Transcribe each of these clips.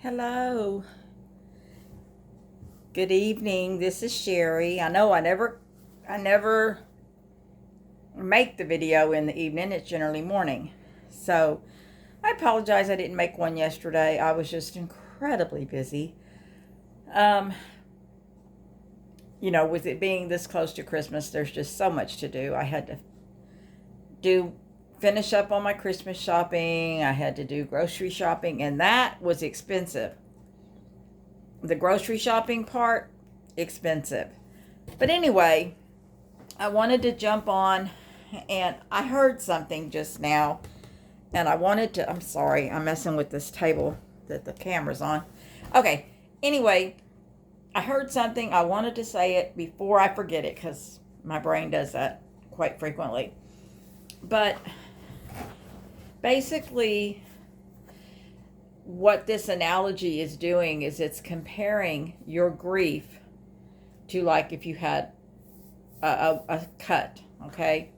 Hello. Good evening. This is Sherry. I know I never make the video in the evening. It's generally morning. So, I apologize I didn't make one yesterday. I was just incredibly busy. Um, with it being this close to Christmas, there's just so much to do. I had to do finish up on my Christmas shopping. I had to do grocery shopping, and that was expensive. The grocery shopping part, expensive. But anyway, I wanted to jump on, and I heard something just now, and I'm sorry, I'm messing with this table that the camera's on. Okay, anyway, I heard something. I wanted to say it before I forget it because my brain does that quite frequently. But basically, what this analogy is doing is it's comparing your grief to like if you had a cut, okay?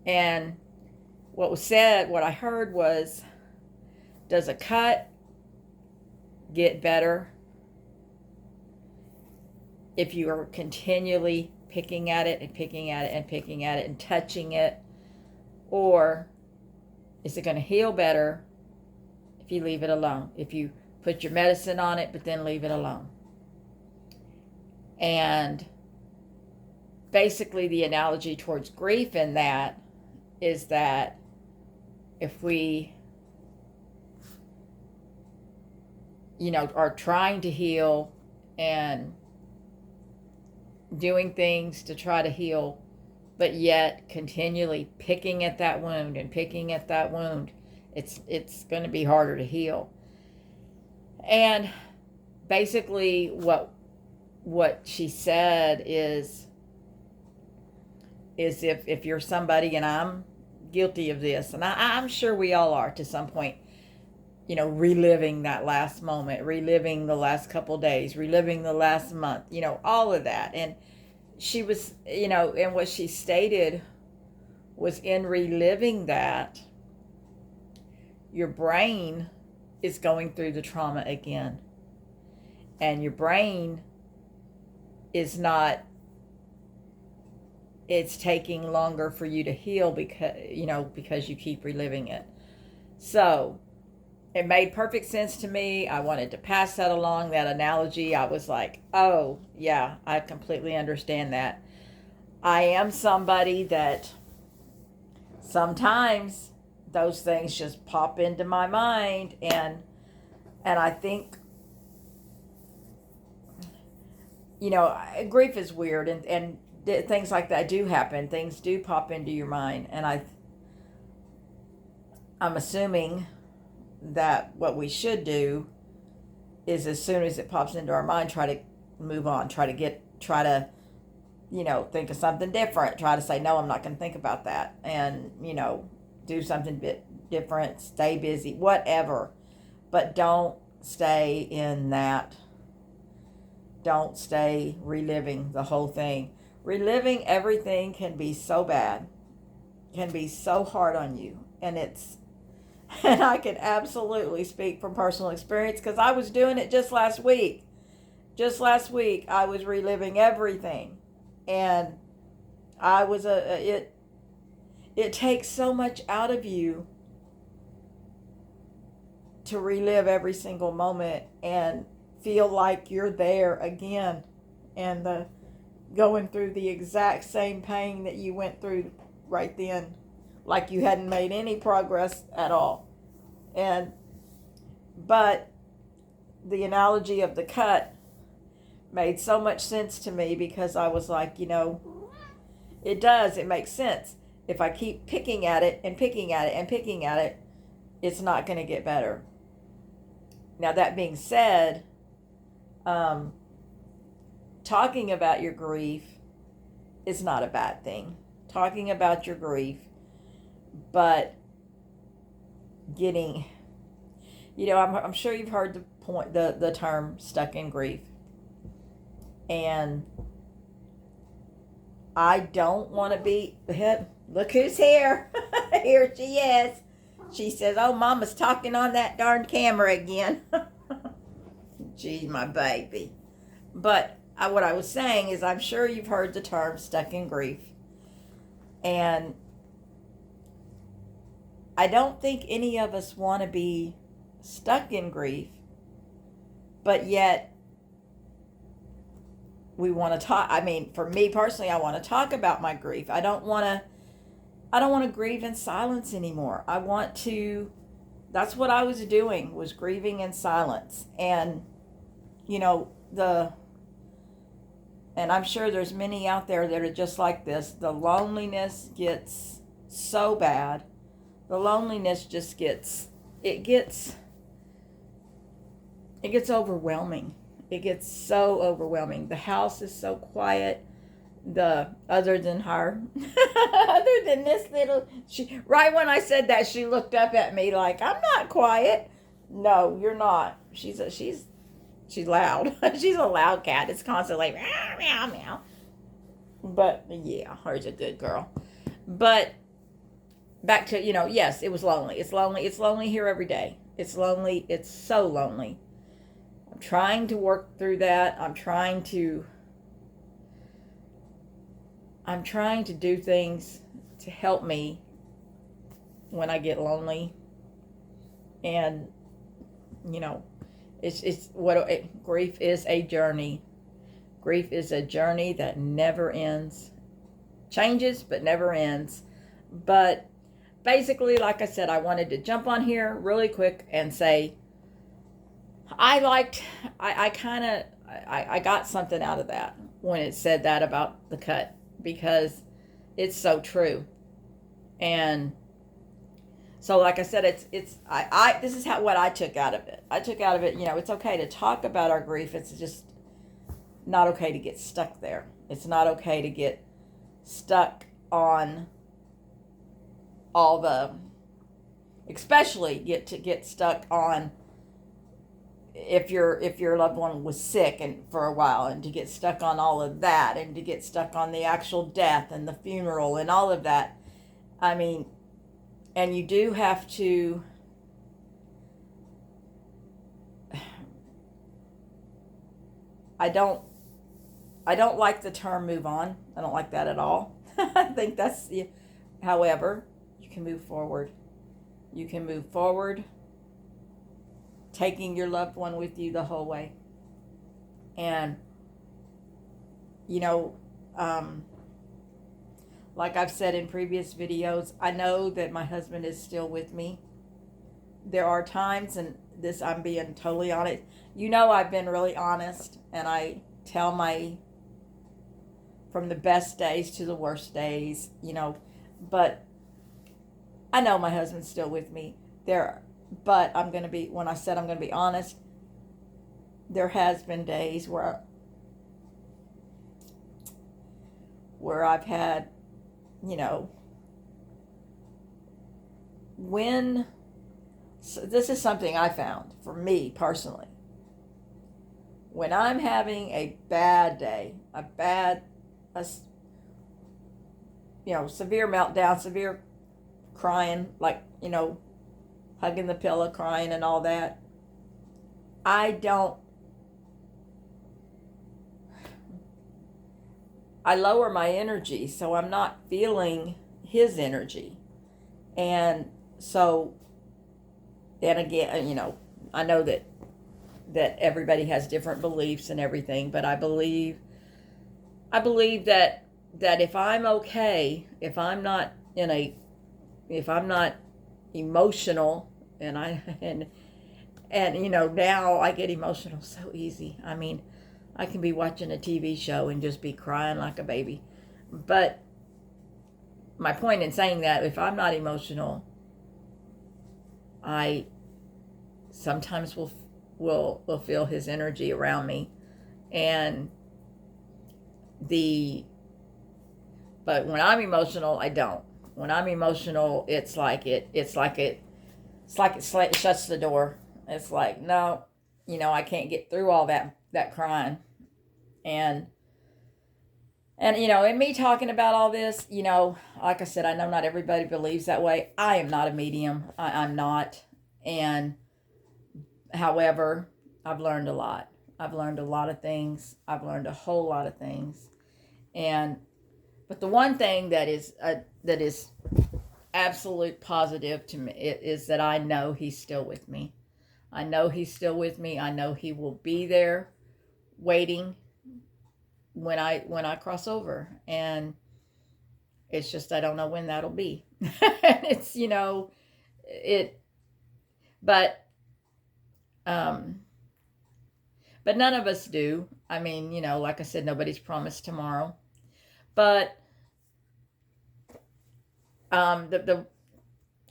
And what I heard was, does a cut get better if you are continually picking at it and picking at it and picking at it and touching it? Or is it going to heal better if you leave it alone? If you put your medicine on it, but then leave it alone? And basically, the analogy towards grief in that is that if we, are trying to heal and doing things to try to heal, but yet continually picking at that wound and picking at that wound, it's going to be harder to heal. And basically, what she said is if you're somebody, and I'm guilty of this, and I'm sure we all are to some point, reliving that last moment, reliving the last couple days, reliving the last month, all of that. And she was, and what she stated was, in reliving that, your brain is going through the trauma again. And your brain is not, it's taking longer for you to heal because you keep reliving it. So it made perfect sense to me. I wanted to pass that along, that analogy. I was like, oh, yeah, I completely understand that. I am somebody that sometimes those things just pop into my mind, and I think, grief is weird, and things like that do happen. Things do pop into your mind, and I'm assuming that what we should do is, as soon as it pops into our mind, try to move on, try to think of something different, try to say, no, I'm not going to think about that, and do something bit different, stay busy, whatever. But don't stay in that. Don't stay reliving the whole thing. Reliving everything can be so bad, can be so hard on you, and I can absolutely speak from personal experience because I was doing it just last week. Just last week, I was reliving everything, and it takes so much out of you to relive every single moment and feel like you're there again, and going through the exact same pain that you went through right then, like you hadn't made any progress at all. But the analogy of the cut made so much sense to me, because I was like, it makes sense. If I keep picking at it and picking at it and picking at it, it's not going to get better. Now, that being said, talking about your grief is not a bad thing. Talking about your grief, but getting, I'm sure you've heard the term stuck in grief. And I don't want to be, look who's here. Here she is. She says, oh, Mama's talking on that darn camera again. She's my baby. But what I was saying is, I'm sure you've heard the term stuck in grief. And I don't think any of us want to be stuck in grief, but yet we want to talk. I mean, for me personally, I want to talk about my grief. I don't want to grieve in silence anymore. I want to, that's what I was doing, was grieving in silence. And, you know, and I'm sure there's many out there that are just like this. The loneliness gets so bad. The loneliness just gets overwhelming. It gets so overwhelming. The house is so quiet. Other than her, other than this little, right when I said that, she looked up at me like, I'm not quiet. No, you're not. She's loud. She's a loud cat. It's constantly meow, meow, meow. But yeah, her's a good girl. But back to, yes, it was lonely. It's lonely. It's lonely here every day. It's lonely. It's so lonely. I'm trying to work through that. I'm trying to do things to help me when I get lonely. And, grief is a journey. Grief is a journey that never ends. Changes, but never ends. But basically, like I said, I wanted to jump on here really quick and say, I got something out of that when it said that about the cut, because it's so true. And so, like I said, this is what I took out of it. I took out of it, it's okay to talk about our grief. It's just not okay to get stuck there. It's not okay to get stuck on all especially get stuck on if your loved one was sick and for a while, and to get stuck on all of that, and to get stuck on the actual death and the funeral and all of that. I mean, and you do have to, I don't like the term move on. I don't like that at all. I think however, you can move forward. You can move forward, taking your loved one with you the whole way. And, like I've said in previous videos, I know that my husband is still with me. There are times, and this, I'm being totally honest. I've been really honest, and I tell from the best days to the worst days, but I know my husband's still with me. But when I said I'm going to be honest, there has been days where I've had, this is something I found for me personally. When I'm having a bad day, severe meltdown, severe crying, like, hugging the pillow, crying and all that, I lower my energy, so I'm not feeling his energy. And so, and again, I know that everybody has different beliefs and everything, but I believe that if I'm okay, if I'm not emotional, and now I get emotional so easy. I mean, I can be watching a TV show and just be crying like a baby. But my point in saying that, if I'm not emotional, I sometimes will feel his energy around me. But when I'm emotional, I don't. When I'm emotional, it's like it shuts the door. It's like, no, I can't get through all that crying. And in me talking about all this, like I said, I know not everybody believes that way. I am not a medium. I'm not. And however, I've learned a lot. I've learned a lot of things. I've learned a whole lot of things. And but the one thing that is absolute positive to me is that I know he's still with me. I know he's still with me. I know he will be there waiting when I cross over. And it's just I don't know when that'll be. It's it but um but none of us do. I mean, like I said, nobody's promised tomorrow. But the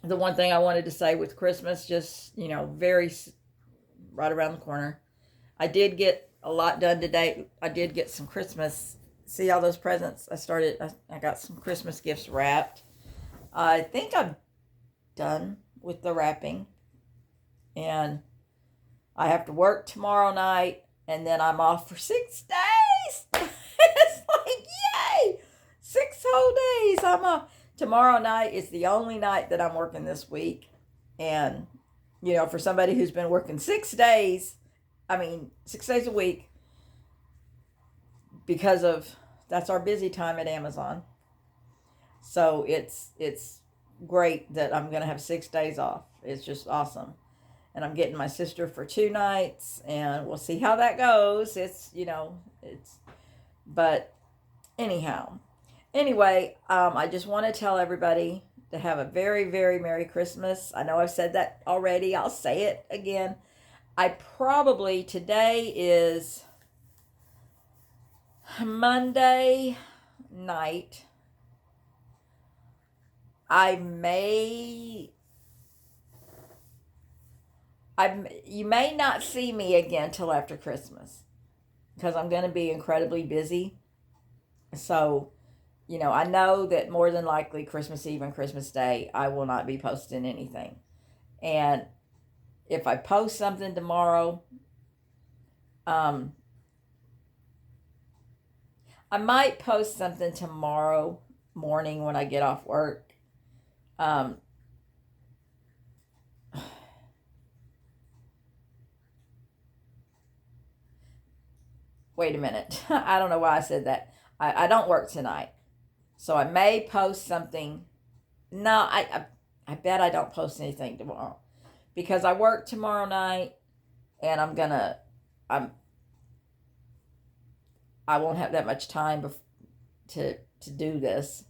one thing I wanted to say with Christmas, just very right around the corner. I did get a lot done today. I did get some Christmas. See all those presents? I got some Christmas gifts wrapped. I think I'm done with the wrapping. And I have to work tomorrow night. And then I'm off for 6 days. It's like, yay! 6 whole days. I'm off. Tomorrow night is the only night that I'm working this week. And, for somebody who's been working 6 days, 6 days a week, because of that's our busy time at Amazon. So it's great that I'm going to have 6 days off. It's just awesome. And I'm getting my sister for 2 nights, and we'll see how that goes. But anyhow. Anyway, I just want to tell everybody to have a very, very Merry Christmas. I know I've said that already. I'll say it again. Today is Monday night. You may not see me again till after Christmas because I'm going to be incredibly busy. So, I know that more than likely Christmas Eve and Christmas Day, I will not be posting anything. And if I post something tomorrow, I might post something tomorrow morning when I get off work. Wait a minute. I don't know why I said that. I don't work tonight. So I may post something. No, I bet I don't post anything tomorrow. Because I work tomorrow night and I won't have that much time to do this.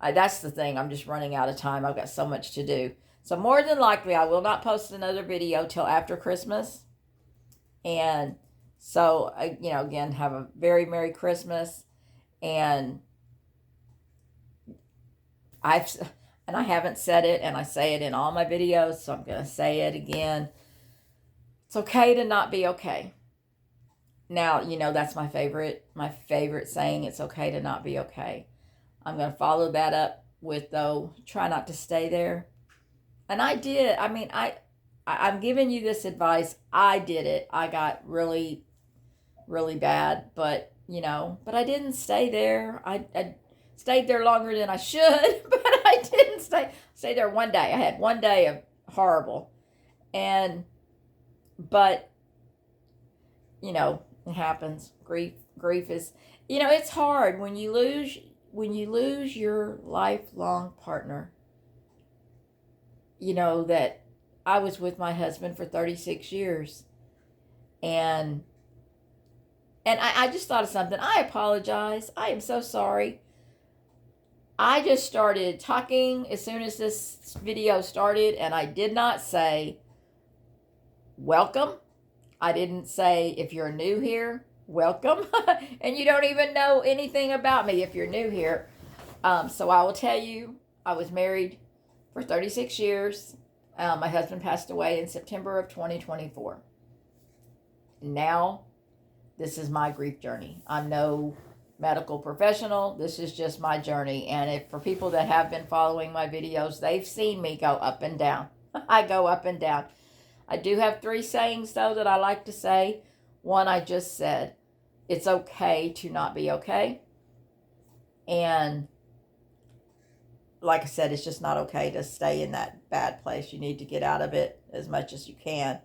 That's the thing. I'm just running out of time. I've got so much to do. So more than likely, I will not post another video till after Christmas. And so, again, have a very Merry Christmas. And I haven't said it, and I say it in all my videos, so I'm going to say it again. It's okay to not be okay. Now, that's my favorite saying. It's okay to not be okay. I'm going to follow that up with, though, try not to stay there. And I did. I'm giving you this advice. I did it. I got really, really bad, but I didn't stay there. I stayed there longer than I should, but I didn't stay there one day. I had one day of horrible. But it happens. Grief is, it's hard when you lose your lifelong partner. That I was with my husband for 36 years. And I just thought of something. I apologize. I am so sorry. I just started talking as soon as this video started, and I did not say welcome. I didn't say if you're new here, welcome. And you don't even know anything about me if you're new here. So I will tell you, I was married for 36 years. My husband passed away in September of 2024. Now, this is my grief journey. I'm no medical professional. This is just my journey. And for people that have been following my videos, they've seen me go up and down. I go up and down. I do have 3 sayings, though, that I like to say. One I just said. It's okay to not be okay. And like I said, it's just not okay to stay in that bad place. You need to get out of it as much as you can.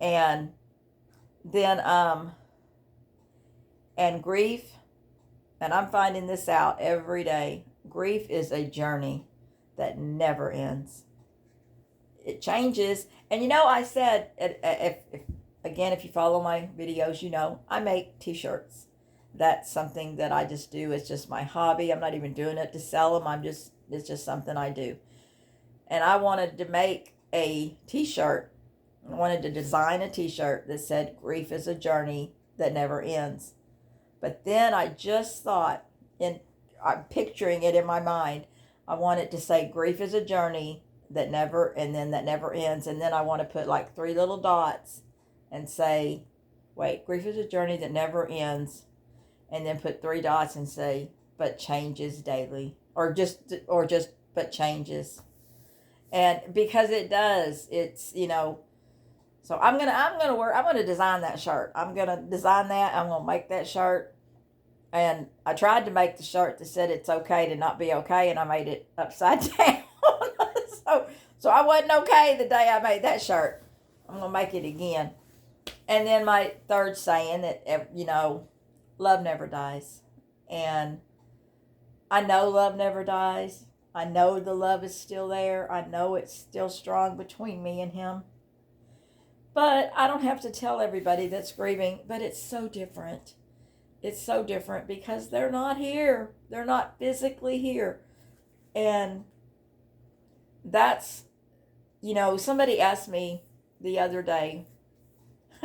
And then and grief, and I'm finding this out every day. Grief is a journey that never ends. It changes. And I said, if again, if you follow my videos, I make t-shirts. That's something that I just do. It's just my hobby. I'm not even doing it to sell them. It's just something I do. And I wanted to make a t-shirt. I wanted to design a t-shirt that said, grief is a journey that never ends. But then I just thought, I'm picturing it in my mind, I want it to say, grief is a journey that never ends. And then I want to put like 3 little dots and say, wait, grief is a journey that never ends. And then put 3 dots and say, but changes daily. Or just, but changes. And because it does, it's, so I'm gonna design that shirt. I'm gonna design that. I'm gonna make that shirt. And I tried to make the shirt that said it's okay to not be okay, and I made it upside down. so I wasn't okay the day I made that shirt. I'm gonna make it again. And then my third saying that love never dies, and I know love never dies. I know the love is still there. I know it's still strong between me and him. But I don't have to tell everybody that's grieving, but it's so different. It's so different because they're not here. They're not physically here. And that's, somebody asked me the other day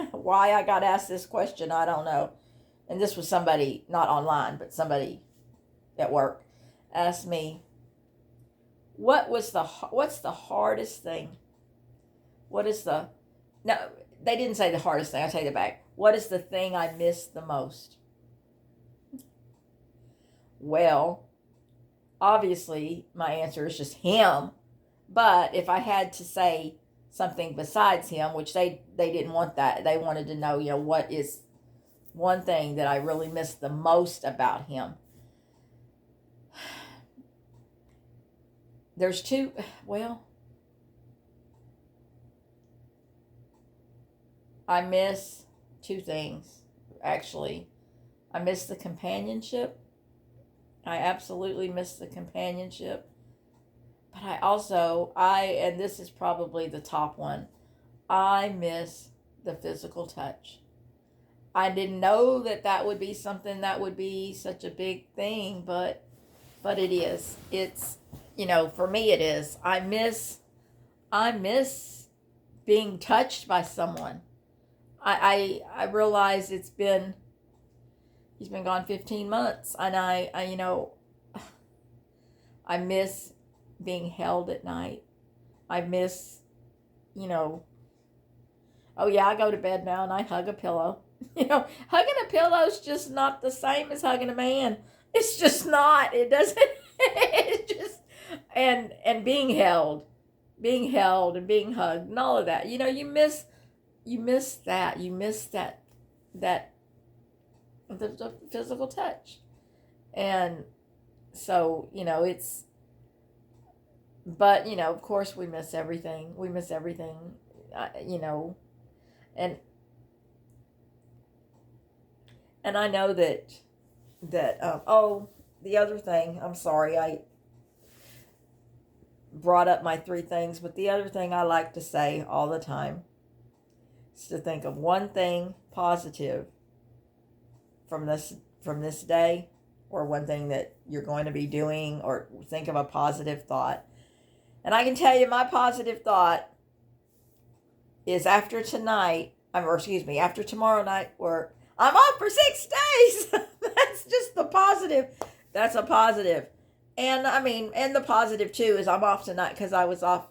why I got asked this question. I don't know. And this was somebody, not online, but somebody at work asked me, what's the hardest thing? No, they didn't say the hardest thing. I'll take it back. What is the thing I miss the most? Well, obviously, my answer is just him. But if I had to say something besides him, which they didn't want that. They wanted to know, what is one thing that I really miss the most about him. There's two, I miss 2 things, actually. I miss the companionship. I absolutely miss the companionship. But and this is probably the top one, I miss the physical touch. I didn't know that would be something that would be such a big thing, but it is. It's, for me it is. I miss being touched by someone. I realize he's been gone 15 months, and I miss being held at night. I miss, oh yeah, I go to bed now and I hug a pillow. Hugging a pillow is just not the same as hugging a man. It's just not. It doesn't. It's just, and being held and being hugged and all of that. You miss that. You miss that the physical touch. And so, but, of course we miss everything. We miss everything, and I know that, the other thing, I'm sorry, I brought up my 3 things, but the other thing I like to say all the time is to think of one thing positive from this day, or one thing that you're going to be doing, or think of a positive thought. And I can tell you my positive thought is after tomorrow night work, I'm off for 6 days. That's just the positive. That's a positive. And and the positive too is I'm off tonight because I'm off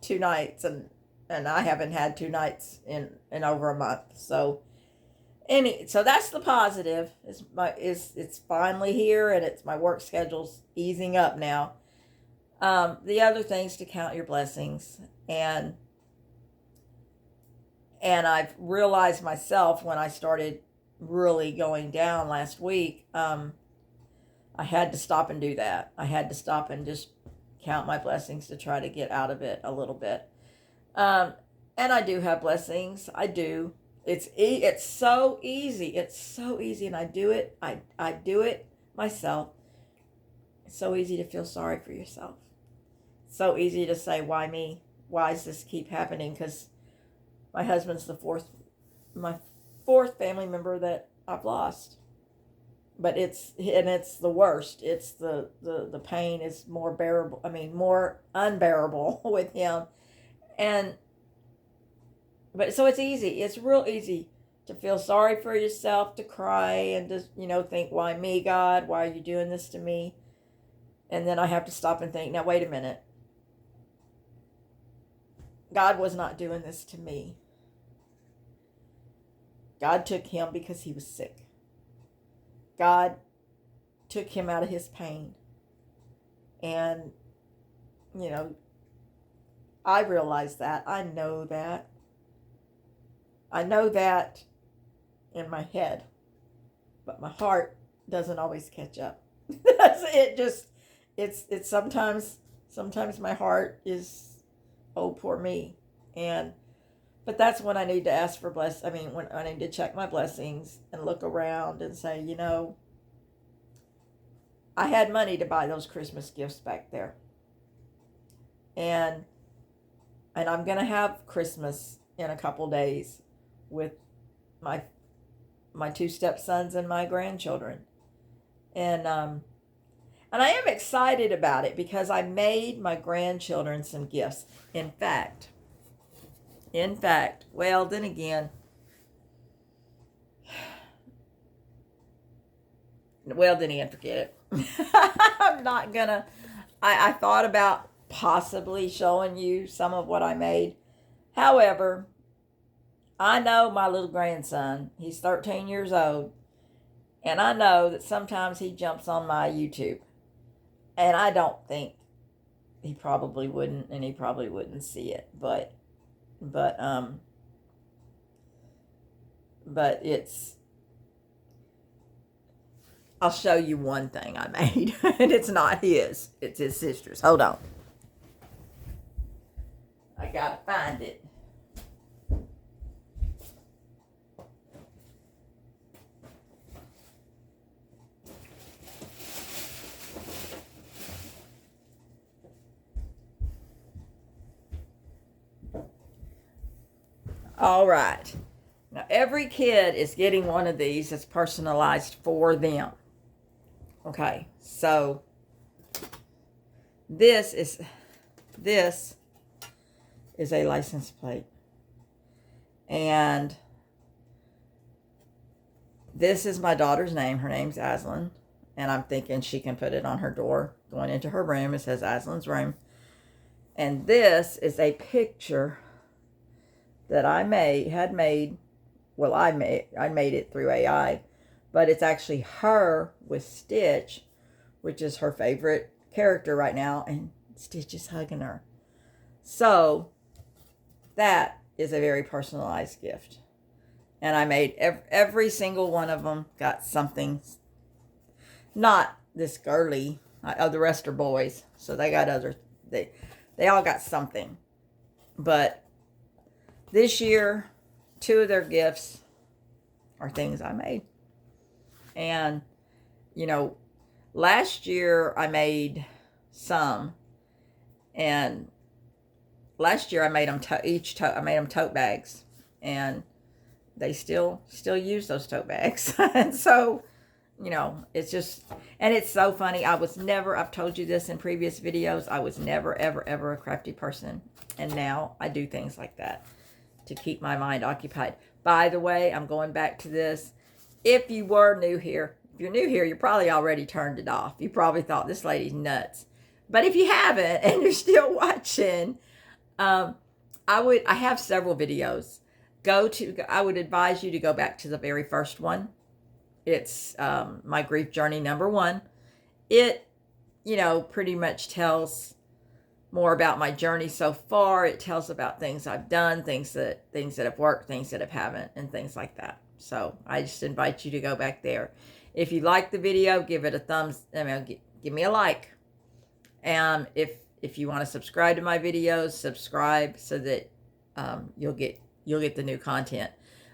2 nights, and I haven't had 2 nights in over a month. So that's the positive. It's finally here, and it's my work schedule's easing up now. The other things to count your blessings, and I've realized myself when I started really going down last week, I had to stop and do that. I had to stop and just count my blessings to try to get out of it a little bit. And I do have blessings. I do. It's so easy. It's so easy, and I do it. I do it myself. It's so easy to feel sorry for yourself. So easy to say, why me? Why does this keep happening? Because my husband's my fourth family member that I've lost. But it's the worst. It's the pain is more bearable. I mean, more unbearable with him. And but so it's easy. It's real easy to feel sorry for yourself, to cry, and to think, why me, God? Why are you doing this to me? And then I have to stop and think, now wait a minute. God was not doing this to me. God took him because he was sick. God took him out of his pain. And, I realize that. I know that. I know that in my head. But my heart doesn't always catch up. It's sometimes my heart is, oh, poor me. But that's when I need to ask for when I need to check my blessings and look around and say, I had money to buy those Christmas gifts back there. And I'm going to have Christmas in a couple days with my two stepsons and my grandchildren. And I am excited about it because I made my grandchildren some gifts. In fact, well, then again, forget it. I'm not gonna, I thought about possibly showing you some of what I made. However, I know my little grandson, he's 13 years old, and I know that sometimes he jumps on my YouTube. And I don't think he probably wouldn't, and he probably wouldn't see it, but it's, I'll show you one thing I made, and it's not his, it's his sister's. Hold on. I gotta find it. All right. Now, every kid is getting one of these that's personalized for them. Okay, so this is a license plate. And this is my daughter's name. Her name's Aslan. And I'm thinking she can put it on her door going into her room. It says Aslan's room. And this is a picture that I had made. Well, I made it through AI, but it's actually her with Stitch, which is her favorite character right now, and Stitch is hugging her. So that is a very personalized gift. And I made every single one of them got something. Not this girly. The rest are boys, so they got they all got something. But this year, 2 of their gifts are things I made. And, last year I made some. And last year I made them I made them tote bags. And they still use those tote bags. And so, it's just, and it's so funny. I've told you this in previous videos, I was never, ever, ever a crafty person. And now I do things like that to keep my mind occupied. By the way, I'm going back to this. If you were new here, if you're new here, you probably already turned it off. You probably thought this lady's nuts. But if you haven't and you're still watching, I have several videos. I would advise you to go back to the very first one. It's my grief journey #1. It, pretty much tells more about my journey so far. It tells about things I've done, things that have worked, things that haven't, and things like that. So I just invite you to go back there. If you like the video, give it a give me a like. And if you want to subscribe to my videos, subscribe so that you'll get the new content.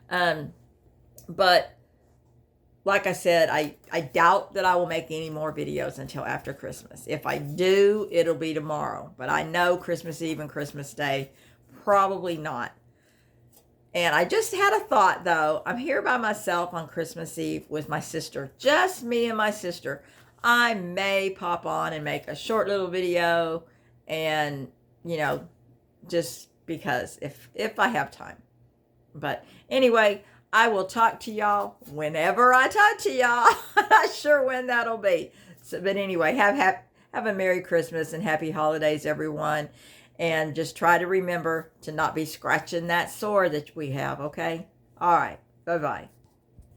But like I said, I doubt that I will make any more videos until after Christmas. If I do, it'll be tomorrow. But I know Christmas Eve and Christmas Day, probably not. And I just had a thought, though. I'm here by myself on Christmas Eve with my sister. Just me and my sister. I may pop on and make a short little video. And, just because if I have time. But anyway, I will talk to y'all whenever I talk to y'all. I'm not sure when that'll be. So, but anyway, have a Merry Christmas and Happy Holidays, everyone. And just try to remember to not be scratching that sore that we have, okay? All right. Bye-bye.